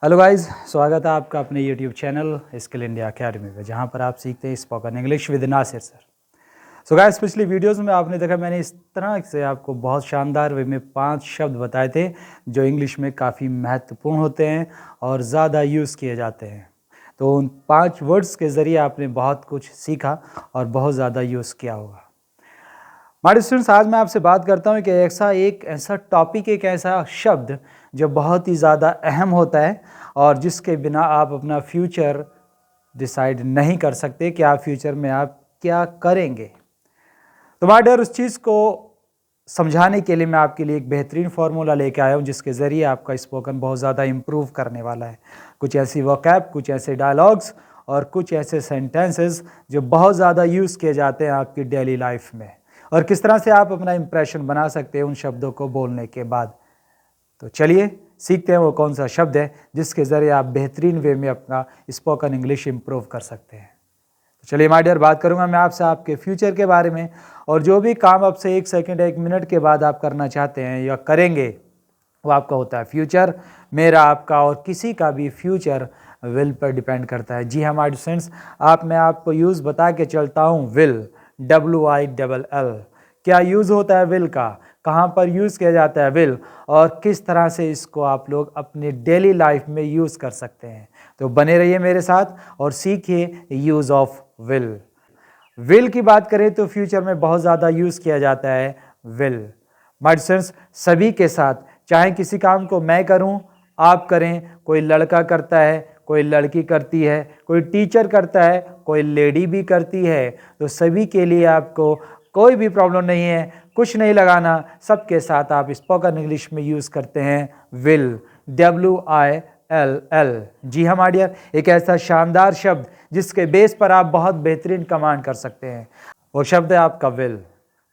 Hello guys, स्वागत है आपका अपने YouTube channel Skill India Academy में, जहां पर आप सीखते हैं spoken English with Nasir sir. So guys, पिछली वीडियोस में आपने देखा मैंने इस तरह से आपको बहुत शानदार वे में 5 शब्द बताए थे जो इंग्लिश में काफ़ी महत्वपूर्ण होते हैं और ज़्यादा यूज़ किए जाते हैं। तो उन 5 वर्ड्स के ज़रिए आपने बहुत कुछ सीखा और बहुत ज़्यादा यूज़ किया होगा। हमारे स्टूडेंट्स, आज मैं आपसे बात करता हूँ कि एक ऐसा टॉपिक, एक ऐसा शब्द जो बहुत ही ज़्यादा अहम होता है और जिसके बिना आप अपना फ्यूचर डिसाइड नहीं कर सकते कि आप फ्यूचर में आप क्या करेंगे। तो माय डियर, उस चीज़ को समझाने के लिए मैं आपके लिए एक बेहतरीन फार्मूला लेके आया हूँ जिसके ज़रिए आपका स्पोकन बहुत ज़्यादा इम्प्रूव करने वाला है। कुछ ऐसी वोकैब, कुछ ऐसे डायलॉग्स और कुछ ऐसे सेंटेंसेस जो बहुत ज़्यादा यूज़ किए जाते हैं आपकी डेली लाइफ में, और किस तरह से आप अपना इंप्रेशन बना सकते हैं उन शब्दों को बोलने के बाद। तो चलिए सीखते हैं वो कौन सा शब्द है जिसके ज़रिए आप बेहतरीन वे में अपना स्पोकन इंग्लिश इम्प्रूव कर सकते हैं। तो चलिए माय डियर, बात करूंगा मैं आपसे आपके फ्यूचर के बारे में, और जो भी काम आपसे 1 सेकंड 1 मिनट के बाद आप करना चाहते हैं या करेंगे वो आपका होता है फ्यूचर। मेरा, आपका और किसी का भी फ्यूचर विल पर डिपेंड करता है। जी हाँ माय स्टूडेंट्स, मैं आपको यूज़ बता के चलता हूँ। Will, WILL। क्या यूज़ होता है विल का, कहाँ पर यूज़ किया जाता है विल, और किस तरह से इसको आप लोग अपने डेली लाइफ में यूज़ कर सकते हैं। तो बने रहिए मेरे साथ और सीखिए यूज़ ऑफ विल। विल की बात करें तो फ्यूचर में बहुत ज़्यादा यूज़ किया जाता है विल। माय स्टूडेंट्स, सभी के साथ, चाहे किसी काम को मैं करूं, आप करें, कोई लड़का करता है, कोई लड़की करती है, कोई टीचर करता है, कोई लेडी भी करती है, तो सभी के लिए आपको कोई भी प्रॉब्लम नहीं है, कुछ नहीं लगाना, सबके साथ आप स्पोकन इंग्लिश में यूज़ करते हैं विल, WILL। जी हाँ माय डियर, एक ऐसा शानदार शब्द जिसके बेस पर आप बहुत बेहतरीन कमांड कर सकते हैं, वो शब्द है आपका विल।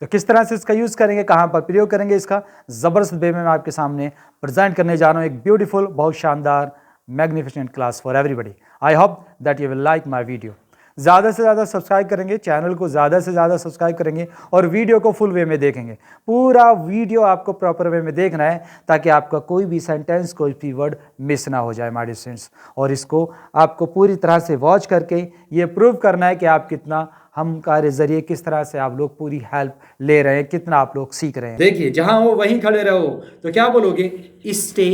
तो किस तरह से इसका यूज़ करेंगे, कहाँ पर प्रयोग करेंगे, इसका ज़बरदस्त वे में मैं आपके सामने प्रेजेंट करने जा रहा हूँ। एक ब्यूटीफुल, बहुत शानदार, magnificent class for everybody. I hope that you will like my video. ज़्यादा से ज़्यादा सब्सक्राइब करेंगे, चैनल को ज़्यादा से ज़्यादा सब्सक्राइब करेंगे और वीडियो को फुल वे में देखेंगे। पूरा वीडियो आपको प्रॉपर वे में देखना है ताकि आपका कोई भी सेंटेंस, कोई भी वर्ड मिस ना हो जाए माय डियर स्टूडेंट्स। और इसको आपको पूरी तरह से वॉच करके ये प्रूव करना है कि आप कितना हम कार्य जरिए किस तरह से आप लोग पूरी हेल्प ले रहे हैं, कितना आप लोग सीख रहे हैं। देखिए, जहां हो वहीं खड़े रहो, तो क्या बोलोगे? Stay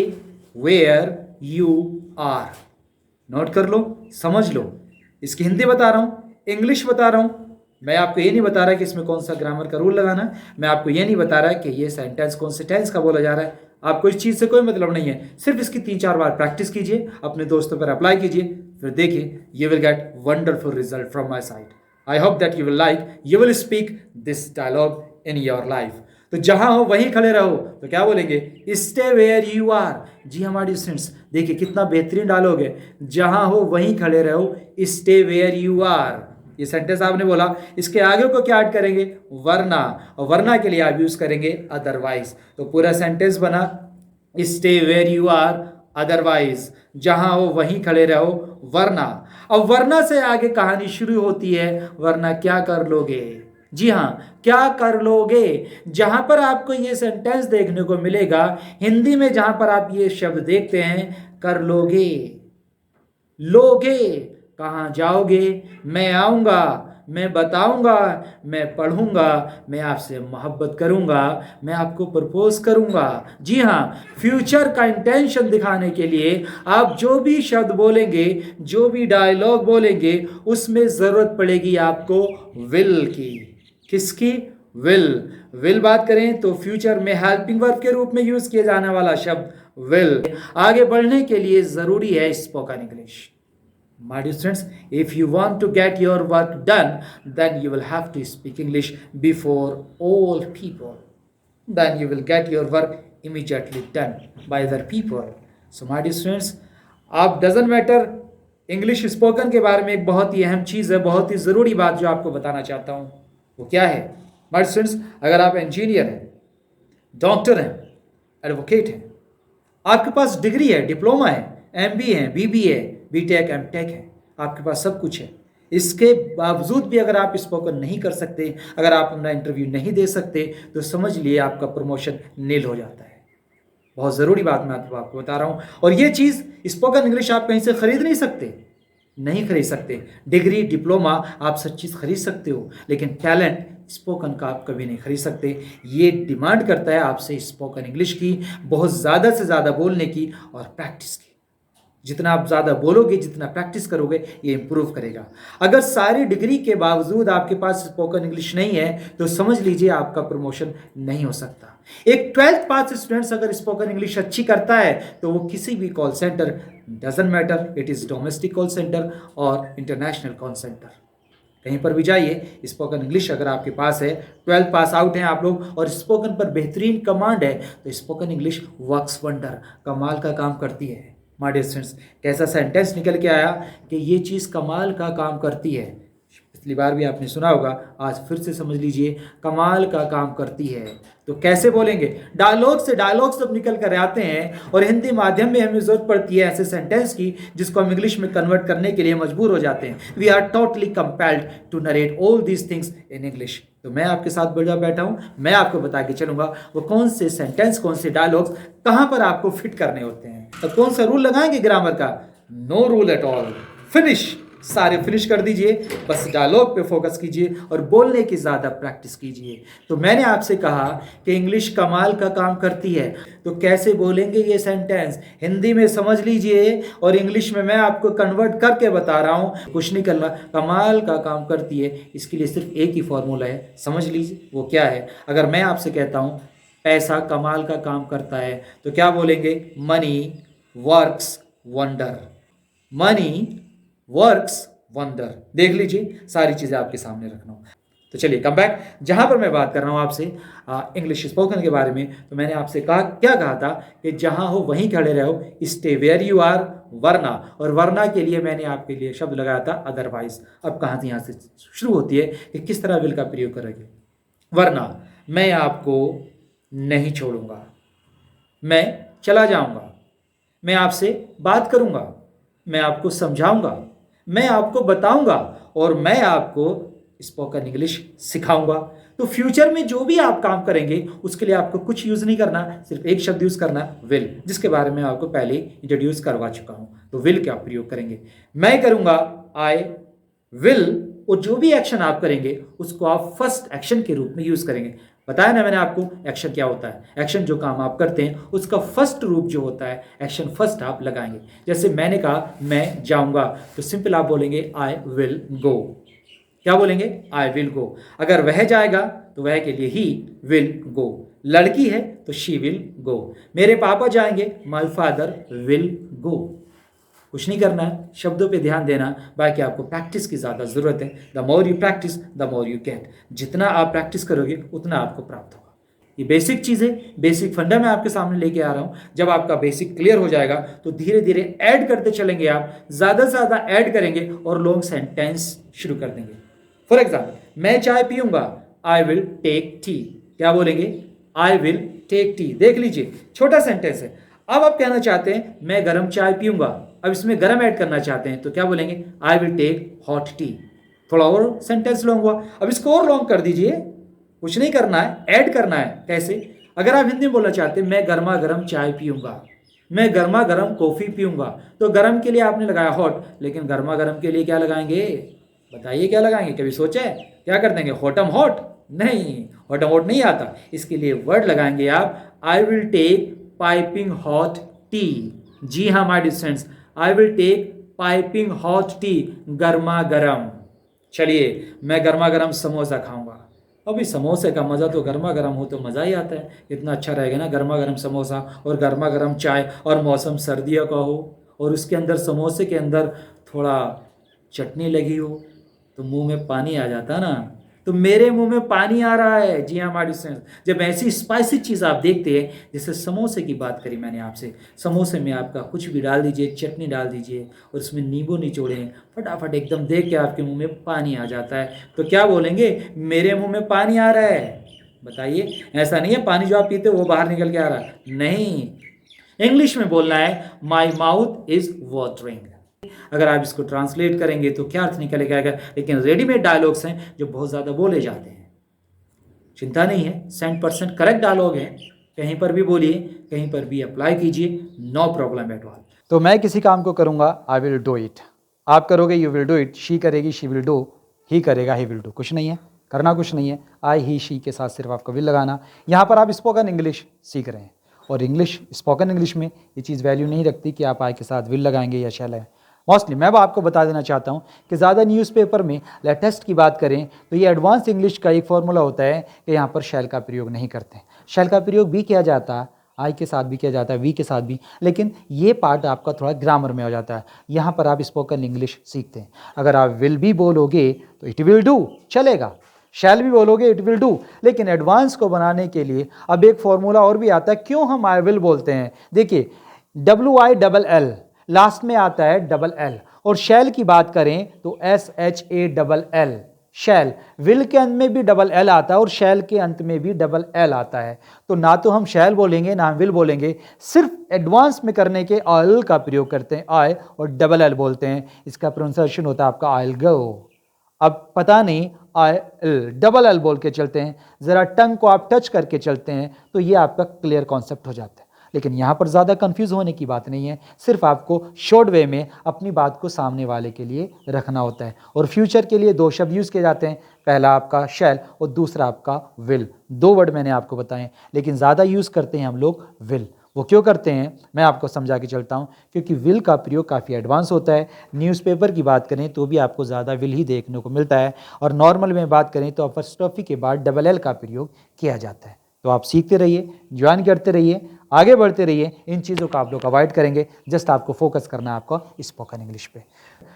where you are. Note कर लो, समझ लो। इसकी हिंदी बता रहा हूं, इंग्लिश बता रहा हूं। मैं आपको ये नहीं बता रहा कि इसमें कौन सा ग्रामर का रूल लगाना है। मैं आपको ये नहीं बता रहा कि ये सेंटेंस कौन से टेंस का बोला जा रहा है। आपको इस चीज से कोई मतलब नहीं है। सिर्फ इसकी 3-4 बार प्रैक्टिस कीजिए, अपने दोस्तों पर अप्लाई कीजिए, फिर देखिए you will get wonderful result from my side. I hope that you will like, you will speak this dialogue in your life. तो जहां हो वहीं खड़े रहो, तो क्या बोलेंगे? Stay where you are. जी हमारे स्टूडेंट्स, देखिए कितना बेहतरीन डायलॉग है। जहां हो वहीं खड़े रहो, स्टे वेयर यू आर। ये सेंटेंस आपने बोला, इसके आगे को क्या ऐड करेंगे? वरना। और वरना के लिए आप यूज करेंगे अदरवाइज। तो पूरा सेंटेंस बना, stay where you are otherwise. जहां हो वहीं खड़े रहो, वरना। अब वरना से आगे कहानी शुरू होती है, वरना क्या कर लोगे? जी हाँ, क्या कर लोगे? जहां पर आपको ये सेंटेंस देखने को मिलेगा हिंदी में, जहां पर आप ये शब्द देखते हैं, कर लोगे, लोगे, कहां जाओगे? मैं आऊंगा, मैं बताऊंगा, मैं पढ़ूंगा, मैं आपसे मोहब्बत करूंगा, मैं आपको प्रपोज करूंगा। जी हाँ, फ्यूचर का इंटेंशन दिखाने के लिए आप जो भी शब्द बोलेंगे, जो भी डायलॉग बोलेंगे, उसमें जरूरत पड़ेगी आपको विल की। किसकी? विल। विल बात करें तो फ्यूचर में हेल्पिंग वर्ब के रूप में यूज किया जाने वाला शब्द विल। आगे बढ़ने के लिए जरूरी है spoken English. My dear students, if you want to get your work done, then you will have to speak English before all people. Then you will get your work immediately done by other people. So my dear students, आप doesn't matter, English spoken के बारे में एक बहुत ही अहम चीज़ है, बहुत ही ज़रूरी बात जो आपको बताना चाहता हूँ, वो क्या है? माय स्टूडेंट्स, अगर आप इंजीनियर हैं, डॉक्टर हैं, एडवोकेट हैं, आपके पास डिग्री है, डिप्लोमा है, MBA है, BBA, BTech, MTech है, आपके पास सब कुछ है, इसके बावजूद भी अगर आप स्पोकन नहीं कर सकते, अगर आप अपना इंटरव्यू नहीं दे सकते, तो समझ लिए आपका प्रमोशन नील हो जाता है। बहुत ज़रूरी बात मैं आपको बता रहा हूँ। और ये चीज़ स्पोकन इंग्लिश आप कहीं से खरीद नहीं सकते, नहीं खरीद सकते। डिग्री डिप्लोमा आप सब चीज़ खरीद सकते हो, लेकिन टैलेंट स्पोकन का आप कभी नहीं खरीद सकते। ये डिमांड करता है आपसे स्पोकन इंग्लिश की, बहुत ज़्यादा से ज़्यादा बोलने की और प्रैक्टिस की। जितना आप ज़्यादा बोलोगे, जितना प्रैक्टिस करोगे, ये इंप्रूव करेगा। अगर सारी डिग्री के बावजूद आपके पास स्पोकन इंग्लिश नहीं है तो समझ लीजिए आपका प्रमोशन नहीं हो सकता। एक 12th पास स्टूडेंट्स अगर स्पोकन इंग्लिश अच्छी करता है तो वो किसी भी call centre, doesn't matter it is domestic call centre और इंटरनेशनल कॉल सेंटर, कहीं पर भी जाइए, स्पोकन इंग्लिश अगर आपके पास है, 12th पास आउट हैं आप लोग और स्पोकन पर बेहतरीन कमांड है, तो स्पोकन इंग्लिश वर्क्स वंडर, कमाल का काम करती है। माय डियर स्टूडेंट्स, कैसा सेंटेंस निकल के आया कि ये चीज़ कमाल का काम करती है। पिछली बार भी आपने सुना होगा, आज फिर से समझ लीजिए, कमाल का काम करती है। तो कैसे बोलेंगे? डायलॉग से डायलॉग सब निकल कर आते हैं और हिंदी माध्यम में हमें जरूरत पड़ती है ऐसे सेंटेंस की जिसको हम इंग्लिश में कन्वर्ट करने के लिए मजबूर हो जाते हैं। We are totally compelled to narrate all these things in English. तो मैं आपके साथ बैठा हूं, मैं आपको बता के चलूंगा वो कौन से सेंटेंस, कौन से डायलॉग्स कहां पर आपको फिट करने होते हैं। तो कौन सा रूल लगाएंगे ग्रामर का? No rule at all, finish, सारे फिनिश कर दीजिए, बस डायलॉग पे फोकस कीजिए और बोलने की ज़्यादा प्रैक्टिस कीजिए। तो मैंने आपसे कहा कि इंग्लिश कमाल का काम करती है, तो कैसे बोलेंगे ये सेंटेंस? हिंदी में समझ लीजिए और इंग्लिश में मैं आपको कन्वर्ट करके बता रहा हूँ, कुछ नहीं करना, कमाल का काम करती है। इसके लिए सिर्फ एक ही फॉर्मूला है, समझ लीजिए वो क्या है। अगर मैं आपसे कहता हूँ पैसा कमाल का काम करता है, तो क्या बोलेंगे? Money works wonder, money works wonder. देख लीजिए, सारी चीज़ें आपके सामने रखना हूँ। तो चलिए कम बैक, जहाँ पर मैं बात कर रहा हूँ आपसे इंग्लिश स्पोकन के बारे में, तो मैंने आपसे क्या कहा था कि जहाँ हो वहीं खड़े रहो, स्टे वेयर यू आर, वरना, और वरना के लिए मैंने आपके लिए शब्द लगाया था अदरवाइज। अब कहाँ से यहाँ से शुरू होती है कि किस तरह विल का प्रयोग करेंगे। वरना मैं आपको नहीं छोड़ूंगा, मैं चला जाऊंगा, मैं आपसे बात करूंगा, मैं आपको समझाऊंगा, मैं आपको बताऊंगा और मैं आपको स्पोकन इंग्लिश सिखाऊंगा। तो फ्यूचर में जो भी आप काम करेंगे उसके लिए आपको कुछ यूज़ नहीं करना, सिर्फ एक शब्द यूज़ करना, विल, जिसके बारे में आपको पहले इंट्रोड्यूस करवा चुका हूं। तो विल क्या प्रयोग करेंगे? मैं करूंगा आई विल, और जो भी एक्शन आप करेंगे उसको आप फर्स्ट एक्शन के रूप में यूज़ करेंगे। बताया ना मैंने आपको एक्शन क्या होता है। एक्शन जो काम आप करते हैं उसका फर्स्ट रूप जो होता है, एक्शन फर्स्ट आप लगाएंगे। जैसे मैंने कहा मैं जाऊंगा, तो सिंपल आप बोलेंगे आई विल गो। क्या बोलेंगे? आई विल गो। अगर वह जाएगा तो वह के लिए ही विल गो। लड़की है तो शी विल गो। मेरे पापा जाएंगे, माय फादर विल गो। कुछ नहीं करना है, शब्दों पे ध्यान देना, बाकी आपको प्रैक्टिस की ज़्यादा ज़रूरत है। The more you practice the more you get. जितना आप प्रैक्टिस करोगे उतना आपको प्राप्त होगा। ये बेसिक चीज़ें, बेसिक फंडा मैं आपके सामने लेके आ रहा हूँ। जब आपका बेसिक क्लियर हो जाएगा तो धीरे धीरे ऐड करते चलेंगे, आप ज़्यादा से ज़्यादा ऐड करेंगे और लॉन्ग सेंटेंस शुरू कर देंगे। फॉर एग्जाम्पल, मैं चाय पीऊँगा, आई विल टेक टी। क्या बोलेंगे? I will take tea. देख लीजिए, छोटा सेंटेंस है। अब आप कहना चाहते हैं मैं गर्म चाय पीऊँगा, अब इसमें गर्म ऐड करना चाहते हैं तो क्या बोलेंगे? I will take hot tea. थोड़ा और सेंटेंस लॉन्ग हुआ, अब इसको और लॉन्ग कर दीजिए। कुछ नहीं करना है, ऐड करना है। कैसे? अगर आप हिंदी में बोलना चाहते हैं मैं गर्मा गर्म चाय पीऊँगा, मैं गर्मा गर्म कॉफ़ी पीऊँगा, तो गर्म के लिए आपने लगाया हॉट, लेकिन गर्मा गर्म के लिए क्या लगाएंगे? बताइए क्या लगाएंगे? कभी सोचा है? क्या कर देंगे? हॉटम हॉट? नहीं, हॉटम हॉट नहीं आता। इसके लिए वर्ड लगाएंगे आप I will take piping hot tea. जी हाँ my dear friends, I will take piping hot tea, गर्मा गर्म। चलिए, मैं गर्मा गर्म समोसा खाऊंगा। अभी समोसे का मज़ा तो गर्मा गर्म हो तो मज़ा ही आता है। इतना अच्छा रहेगा ना गर्मा गर्म समोसा और गर्मा गर्म चाय, और मौसम सर्दियों का हो और उसके अंदर समोसे के अंदर थोड़ा चटनी लगी हो तो मुंह में पानी आ जाता ना। तो मेरे मुंह में पानी आ रहा है। जी हाँ माय डियर फ्रेंड्स, जब ऐसी स्पाइसी चीज़ आप देखते हैं, जैसे समोसे की बात करी मैंने आपसे, समोसे में आपका कुछ भी डाल दीजिए, चटनी डाल दीजिए और उसमें नींबू निचोड़ें, फटाफट एकदम देख के आपके मुंह में पानी आ जाता है। तो क्या बोलेंगे? मेरे मुंह में पानी आ रहा है। बताइए, ऐसा नहीं है पानी जो आप पीते हो वो बाहर निकल के आ रहा है, नहीं। इंग्लिश में बोलना है माई माउथ इज वाटरिंग। अगर आप इसको ट्रांसलेट करेंगे तो क्या अर्थ निकलेगा? लेकिन रेडीमेड डायलॉग्स हैं जो बहुत ज़्यादा बोले जाते हैं। चिंता नहीं है, 100% करेक्ट डायलॉग है, कहीं पर भी बोलिए, कहीं पर भी अप्लाई कीजिए, नो प्रॉब्लम एट ऑल। तो मैं किसी काम को करूँगा, आई विल डू इट। आप करोगे, you will do it. She करेगी, शी विल डू। ही करेगा, ही विल डू। कुछ नहीं है, करना कुछ नहीं है। आई, ही, शी के साथ सिर्फ आपको विल लगाना। यहाँ पर आप स्पोकन इंग्लिश सीख रहे हैं, और इंग्लिश, स्पोकन इंग्लिश में ये चीज़ वैल्यू नहीं रखती कि आप आई के साथ विल लगाएंगे या शैल है। मोस्टली मैं आपको बता देना चाहता हूँ कि ज़्यादा न्यूज़पेपर में लेटेस्ट की बात करें तो ये एडवांस इंग्लिश का एक फॉर्मूला होता है कि यहाँ पर शैल का प्रयोग नहीं करते। शैल का प्रयोग भी किया जाता है, आई के साथ भी किया जाता है, वी के साथ भी, लेकिन ये पार्ट आपका थोड़ा ग्रामर में हो जाता है। यहाँ पर आप स्पोकन इंग्लिश सीखते हैं। अगर आप विल भी बोलोगे तो इट विल डू, चलेगा। शैल भी बोलोगे, इट विल डू। लेकिन एडवांस को बनाने के लिए अब एक फॉर्मूला और भी आता है। क्यों हम आई विल बोलते हैं? देखिए, WILL लास्ट में आता है डबल एल, और शैल की बात करें तो SHALL, शैल। विल के अंत में भी डबल एल आता है और शैल के अंत में भी डबल एल आता है। तो ना तो हम शैल बोलेंगे ना हम विल बोलेंगे, सिर्फ एडवांस में करने के ऑयल का प्रयोग करते हैं, आई, और डबल एल बोलते हैं। इसका प्रोनाउंसिएशन होता है आपका आई गो। अब पता नहीं, आई एल डबल एल बोल के चलते हैं, ज़रा टंग को आप टच करके चलते हैं तो ये आपका क्लियर कॉन्सेप्ट हो जाता है। लेकिन यहाँ पर ज़्यादा कंफ्यूज होने की बात नहीं है, सिर्फ आपको शॉर्ट वे में अपनी बात को सामने वाले के लिए रखना होता है। और फ्यूचर के लिए दो शब्द यूज़ किए जाते हैं, पहला आपका शैल और दूसरा आपका विल। दो वर्ड मैंने आपको बताएं, लेकिन ज़्यादा यूज़ करते हैं हम लोग विल। वो क्यों करते हैं मैं आपको समझा के चलता हूँ, क्योंकि विल का प्रयोग काफ़ी एडवांस होता है। न्यूज़पेपर की बात करें तो भी आपको ज़्यादा विल ही देखने को मिलता है, और नॉर्मल में बात करें तो अपॉस्ट्रोफी के बाद डबल एल का प्रयोग किया जाता है। तो आप सीखते रहिए, ज्वाइन करते रहिए, आगे बढ़ते रहिए। इन चीज़ों का आप लोग अवॉइड करेंगे, जस्ट आपको फोकस करना है आपको स्पोकन इंग्लिश पे।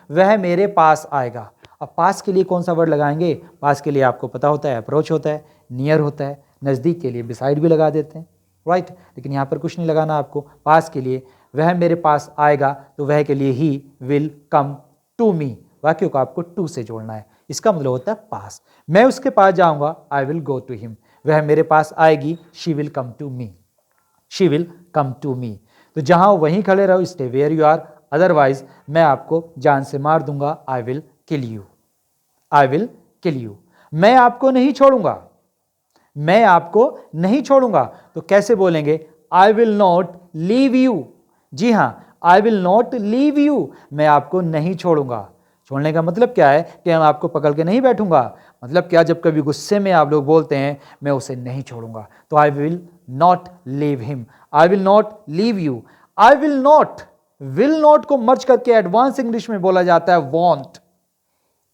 वह मेरे पास आएगा। अब पास के लिए कौन सा वर्ड लगाएंगे? पास के लिए आपको पता होता है अप्रोच होता है, नियर होता है, नज़दीक के लिए बिसाइड भी लगा देते हैं, राइट। लेकिन यहाँ पर कुछ नहीं लगाना आपको। पास के लिए वह मेरे पास आएगा, तो वह के लिए ही विल कम टू मी। वाक्यों को आपको टू से जोड़ना है, इसका मतलब होता है पास। मैं उसके पास जाऊँगा, I will go to him. वह मेरे पास आएगी, she will come to me, she will come to me. तो जहां वहीं खड़े रहो, stay where you are, otherwise मैं आपको जान से मार दूंगा, I will kill you, I will kill you. मैं आपको नहीं छोड़ूंगा, मैं आपको नहीं छोड़ूंगा। तो कैसे बोलेंगे? I will not leave you. जी हां, I will not leave you, मैं आपको नहीं छोड़ूंगा। छोड़ने का मतलब क्या है कि मैं आपको पकड़ के नहीं बैठूंगा। मतलब क्या? जब कभी गुस्से में आप लोग बोलते हैं मैं उसे नहीं छोड़ूंगा, तो आई will not leave him, I will not leave you. I will not को मर्ज करके एडवांस इंग्लिश में बोला जाता है वॉन्ट,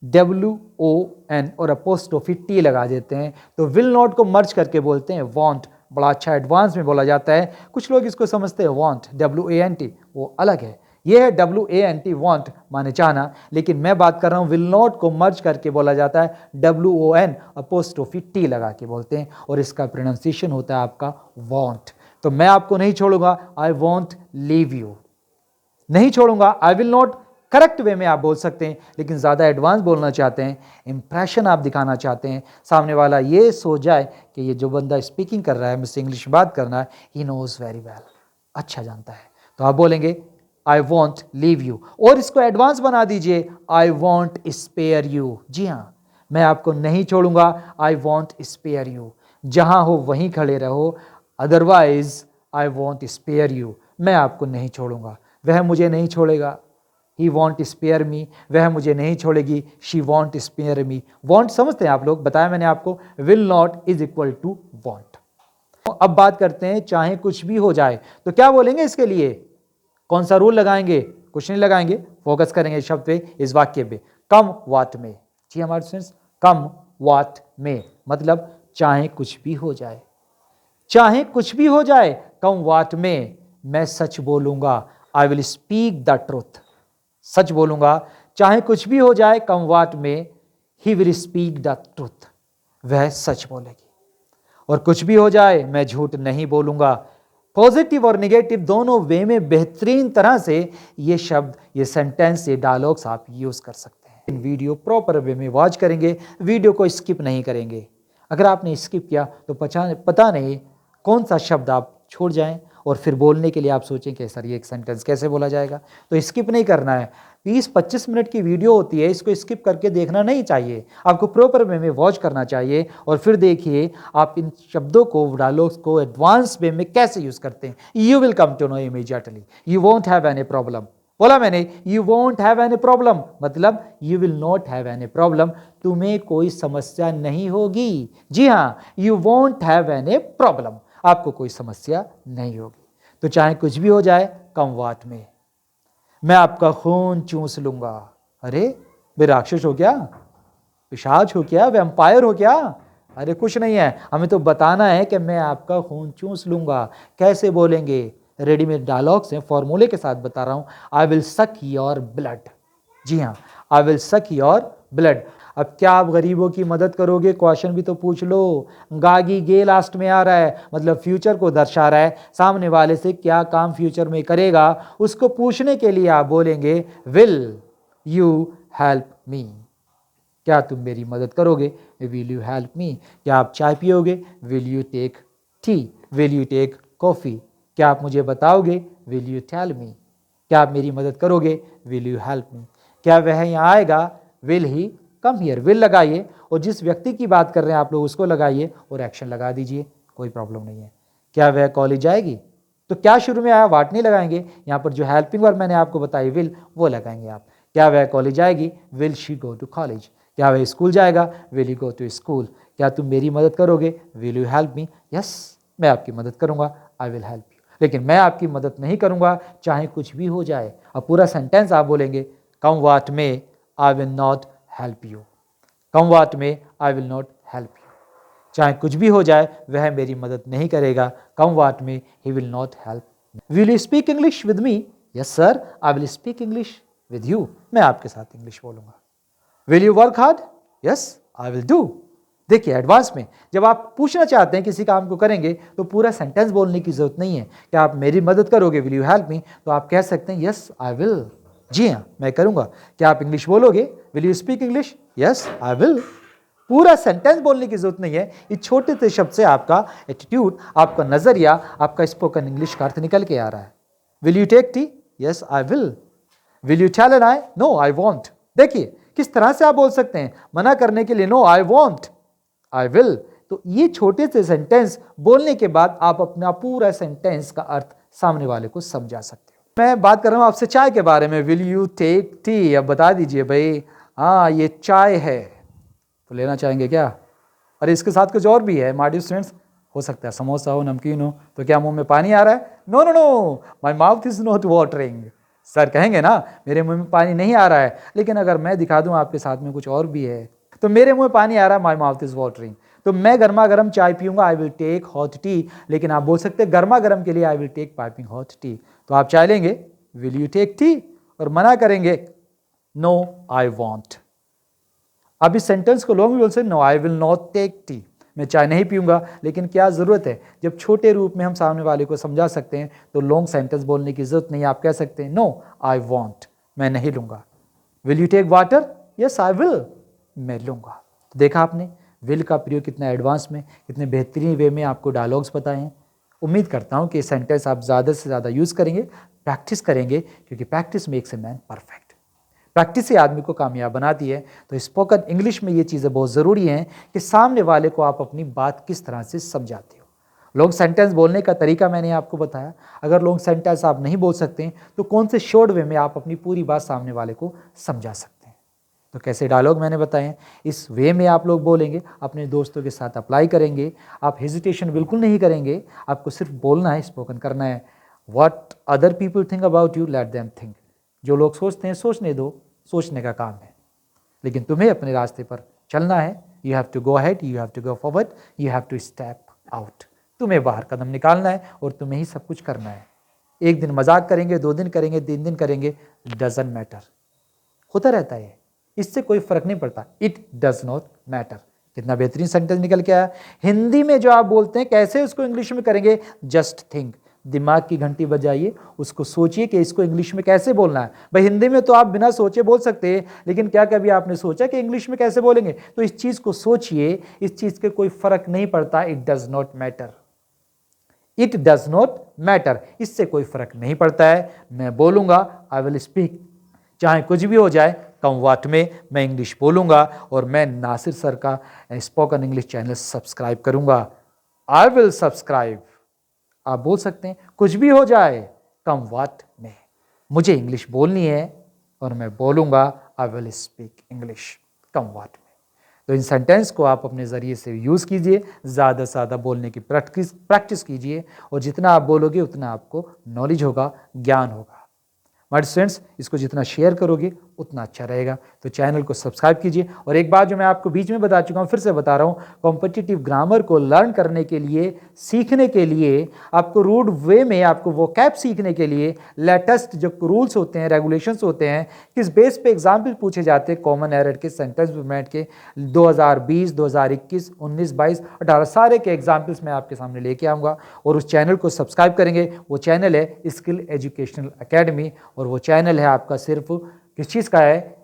WON और अपोस्ट्रोफी T लगा देते हैं, तो विल नॉट को मर्ज करके बोलते हैं वॉन्ट। बड़ा अच्छा एडवांस में बोला जाता है। कुछ लोग इसको समझते हैं वॉन्ट, WANT, वो अलग है। ये है WANT, वॉन्ट माने चाहना। लेकिन मैं बात कर रहा हूँ विल नॉट को मर्ज करके बोला जाता है, WON अपोस्ट्रोफी T लगा के बोलते हैं, और इसका प्रोनाउंसिएशन होता है आपका वॉन्ट। तो मैं आपको नहीं छोड़ूंगा, आई वॉन्ट लीव यू। नहीं छोड़ूंगा, आई विल नॉट करेक्ट वे में आप बोल सकते हैं, लेकिन ज़्यादा एडवांस बोलना चाहते हैं, इंप्रेशन आप दिखाना चाहते हैं, सामने वाला ये सोच जाए कि ये जो बंदा स्पीकिंग कर रहा है, मुझसे इंग्लिश में बात करना है, ही नोज वेरी वेल, अच्छा जानता है। तो आप बोलेंगे आई वॉन्ट लीव यू, और इसको एडवांस बना दीजिए, आई वॉन्ट स्पेयर यू। जी हाँ, मैं आपको नहीं छोड़ूंगा, आई वॉन्ट स्पेयर यू। जहाँ हो वहीं खड़े रहो, otherwise I won't spare you, मैं आपको नहीं छोड़ूंगा। वह मुझे नहीं छोड़ेगा, ही वॉन्ट स्पेयर मी, वह मुझे नहीं छोड़ेगी, she won't spare me. Won't समझते हैं आप लोग, बताया मैंने आपको, will not is equal to won't. अब बात करते हैं चाहे कुछ भी हो जाए, तो क्या बोलेंगे इसके लिए? कौन सा रूल लगाएंगे? कुछ नहीं लगाएंगे, फोकस करेंगे इस शब्द पे, इस वाक्य पे, कम वाट में। जी हमारे स्टूडेंट्स, कम वाट में मतलब चाहे कुछ भी हो जाए, चाहे कुछ भी हो जाए, कम वाट में मैं सच बोलूंगा, I will speak the truth. सच बोलूंगा, चाहे कुछ भी हो जाए, come what may he will speak the truth, वह सच बोलेगी। और कुछ भी हो जाए, मैं झूठ नहीं बोलूंगा। पॉजिटिव और निगेटिव दोनों वे में बेहतरीन तरह से ये शब्द, ये सेंटेंस, ये डायलॉग्स आप यूज कर सकते हैं। इन वीडियो प्रॉपर वे में वॉच करेंगे, वीडियो को स्किप नहीं करेंगे। अगर आपने स्किप किया तो पता नहीं कौन सा शब्द आप छोड़ जाएं और फिर बोलने के लिए आप सोचें कि सर ये एक सेंटेंस कैसे बोला जाएगा। तो स्किप नहीं करना है। 20-25 मिनट की वीडियो होती है, इसको स्किप करके देखना नहीं चाहिए। आपको प्रॉपर वे में वॉच करना चाहिए और फिर देखिए आप इन शब्दों को, डायलॉग्स को एडवांस वे में कैसे यूज़ करते हैं। You will come to know immediately, you won't have any problem. बोला मैंने, you won't have any problem, मतलब you will not have any problem, तुम्हें कोई समस्या नहीं होगी। जी हाँ, you won't have any problem, आपको कोई समस्या नहीं होगी। तो चाहे कुछ भी हो जाए, कम वाट में मैं आपका खून चूस लूंगा। अरे वे राक्षस हो क्या, पिशाच हो क्या, वैम्पायर हो क्या? अरे कुछ नहीं है, हमें तो बताना है कि मैं आपका खून चूस लूंगा। कैसे बोलेंगे? रेडीमेड डायलॉग्स हैं, फॉर्मूले के साथ बता रहा हूं। आई विल सक योर ब्लड। जी हाँ, आई विल सक योर ब्लड। अब क्या आप गरीबों की मदद करोगे? क्वेश्चन भी तो पूछ लो। गागी गे लास्ट में आ रहा है, मतलब फ्यूचर को दर्शा रहा है। सामने वाले से क्या काम फ्यूचर में करेगा उसको पूछने के लिए आप बोलेंगे विल यू हेल्प मी, क्या तुम मेरी मदद करोगे? Will you help me. क्या आप चाय पियोगे? Will you take tea. Will you take coffee. क्या आप मुझे बताओगे? Will you tell me. क्या आप मेरी मदद करोगे? Will you help me. क्या वह यहाँ आएगा? Will he come here. Will लगाइए और जिस व्यक्ति की बात कर रहे हैं आप लोग उसको लगाइए और एक्शन लगा दीजिए, कोई प्रॉब्लम नहीं है। क्या वह कॉलेज जाएगी? तो क्या शुरू में आया, वाट नहीं लगाएंगे। यहाँ पर जो हेल्पिंग वर्ब मैंने आपको बताई विल, वो लगाएंगे आप। क्या वह कॉलेज जाएगी? Will she go to college. क्या वह स्कूल जाएगा? Will you go to school. क्या तुम मेरी मदद करोगे? Will you help me. Yes, मैं आपकी मदद करूंगा, आई विल हेल्प यू। लेकिन मैं आपकी मदद नहीं करूंगा चाहे कुछ भी हो जाए। अब पूरा सेंटेंस आप बोलेंगे, come what may I will not help you. Come what may I will not help you. चाहे कुछ भी हो जाए वह मेरी मदद नहीं करेगा। Come what may he will not help. Will you speak English with me? Yes sir, I will speak English with you. मैं आपके साथ इंग्लिश बोलूंगा। Will you work hard? Yes I will do. देखिए एडवांस में जब आप पूछना चाहते हैं किसी काम को करेंगे तो पूरा सेंटेंस बोलने की जरूरत नहीं है। क्या आप मेरी मदद करोगे? विल यू हेल्प मी। तो आप कह सकते हैं यस आई विल, जी हाँ मैं करूंगा। क्या आप इंग्लिश बोलोगे? Will you speak English? Yes I will. पूरा सेंटेंस बोलने की जरूरत नहीं है। इस छोटे से शब्द से आपका एटीट्यूड, आपका नजरिया, आपका स्पोकन इंग्लिश का अर्थ निकल के आ रहा है। Will you take tea? Yes I will. Will you tell an I? No I won't. देखिए किस तरह से आप बोल सकते हैं मना करने के लिए, no I won't, I will. तो ये छोटे से सेंटेंस बोलने के बाद आप अपना पूरा सेंटेंस का अर्थ सामने वाले को समझा सकते हो। मैं बात कर रहा हूं आपसे चाय के बारे में। Will you take tea? अब बता दीजिए भाई, हाँ ये चाय है, तो लेना चाहेंगे क्या? अरे इसके साथ कुछ और भी है माय डियर स्टूडेंट्स, हो सकता है समोसा हो, नमकीन हो, तो क्या मुंह में पानी आ रहा है? No no no, my mouth is not watering. Sir कहेंगे ना मेरे मुंह में पानी नहीं आ रहा है, लेकिन अगर मैं दिखा दूं आपके साथ में कुछ और भी है, तो मेरे मुंह में पानी आ रहा है, माय माउथ इज वाटरिंग। तो मैं गर्मा गर्म चाय पीऊंगा, I will take hot tea. लेकिन आप बोल सकते हैं गर्मा गर्म के लिए I will take piping hot tea. तो आप चाय लेंगे, विल यू टेक टी, और मना करेंगे, नो आई वॉन्ट। अब इस सेंटेंस को लॉन्ग भी बोल सकते, no I will not take tea, मैं चाय नहीं पीऊंगा। लेकिन क्या जरूरत है, जब छोटे रूप में हम सामने वाले को समझा सकते हैं तो लॉन्ग सेंटेंस बोलने की जरूरत नहीं। आप कह सकते हैं नो आई वॉन्ट, मैं नहीं लूंगा। Will you take water? Yes I will, मैं लूंगा। तो देखा आपने विल का प्रयोग कितना एडवांस में, कितने बेहतरीन वे में आपको डायलॉग्स बताए हैं। उम्मीद करता हूं कि ये सेंटेंस आप ज़्यादा से ज़्यादा यूज़ करेंगे, प्रैक्टिस करेंगे, क्योंकि practice makes a man perfect. Practice से आदमी को कामयाब बनाती है। तो स्पोकन इंग्लिश में ये चीज़ें बहुत ज़रूरी हैं कि सामने वाले को आप अपनी बात किस तरह से समझाते हो। लॉन्ग सेंटेंस बोलने का तरीका मैंने आपको बताया। अगर लॉन्ग सेंटेंस आप नहीं बोल सकते तो कौन से शॉर्ट वे में आप अपनी पूरी बात सामने वाले को समझा सकते हैं। तो कैसे डायलॉग मैंने बताए हैं, इस वे में आप लोग बोलेंगे, अपने दोस्तों के साथ अप्लाई करेंगे। आप हेजिटेशन बिल्कुल नहीं करेंगे, आपको सिर्फ बोलना है, स्पोकन करना है। What other people think about you, let them think. जो लोग सोचते हैं सोचने दो, सोचने का काम है, लेकिन तुम्हें अपने रास्ते पर चलना है। You have to go ahead, you have to go forward, you have to step out. तुम्हें बाहर कदम निकालना है और तुम्हें ही सब कुछ करना है। एक दिन मजाक करेंगे, 2 दिन करेंगे, 3 दिन करेंगे, डजंट मैटर। होता रहता है, इससे कोई फर्क नहीं पड़ता। It does not matter. कितना बेहतरीन सेंटेंस निकल के आया। हिंदी में जो आप बोलते हैं कैसे उसको इंग्लिश में करेंगे, जस्ट थिंक। दिमाग की घंटी बजाइए, उसको सोचिए कि इसको इंग्लिश में कैसे बोलना है। भाई हिंदी में तो आप बिना सोचे बोल सकते हैं, लेकिन क्या कभी आपने सोचा कि इंग्लिश में कैसे बोलेंगे? तो इस चीज़ को सोचिए, इस चीज़ के कोई फर्क नहीं पड़ता। It does not matter. It does not matter, इससे कोई फर्क नहीं पड़ता है। मैं बोलूँगा आई विल स्पीक, चाहे कुछ भी हो जाए कम वाट में मैं इंग्लिश बोलूँगा और मैं नासिर सर का स्पोकन इंग्लिश चैनल सब्सक्राइब करूँगा। आई विल सब्सक्राइब, आप बोल सकते हैं कुछ भी हो जाए कम वाट में, मुझे इंग्लिश बोलनी है और मैं बोलूँगा आई will speak English come what में। तो इन सेंटेंस को आप अपने ज़रिए से यूज़ कीजिए, ज़्यादा से ज़्यादा बोलने की प्रैक्टिस कीजिए और जितना आप बोलोगे उतना आपको नॉलेज होगा, ज्ञान होगा। माय स्टूडेंट्स, इसको जितना शेयर करोगे उतना अच्छा रहेगा। तो चैनल को सब्सक्राइब कीजिए। और एक बात जो मैं आपको बीच में बता चुका हूँ, फिर से बता रहा हूँ, कॉम्पिटिटिव ग्रामर को लर्न करने के लिए, सीखने के लिए, आपको रूड वे में आपको वोकैब सीखने के लिए लेटेस्ट जो रूल्स होते हैं, रेगुलेशंस होते हैं, किस बेस पे एग्जाम्पल पूछे जाते हैं कॉमन एरर के, सेंटेंस फॉर्मेट के, 2020, 2021, 19, 22, 18 सारे के एग्जाम्पल्स मैं आपके सामने लेके आऊँगा। और उस चैनल को सब्सक्राइब करेंगे। वो चैनल है स्किल एजुकेशनल अकेडमी और वो चैनल है आपका सिर्फ किस चीज़ का है,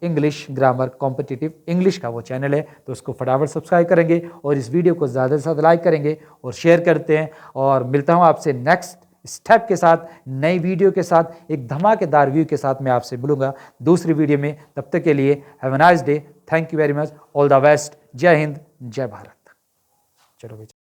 इंग्लिश ग्रामर कॉम्पिटिटिव इंग्लिश का वो चैनल है। तो उसको फटाफट सब्सक्राइब करेंगे और इस वीडियो को ज़्यादा से ज़्यादा लाइक करेंगे और शेयर करते हैं। और मिलता हूँ आपसे नेक्स्ट स्टेप के साथ, नई वीडियो के साथ, एक धमाकेदार व्यू के साथ मैं आपसे मिलूंगा दूसरी वीडियो में। तब तक के लिए have a nice day, thank you very much, all the best, जय हिंद, जय भारत। चलो भाई।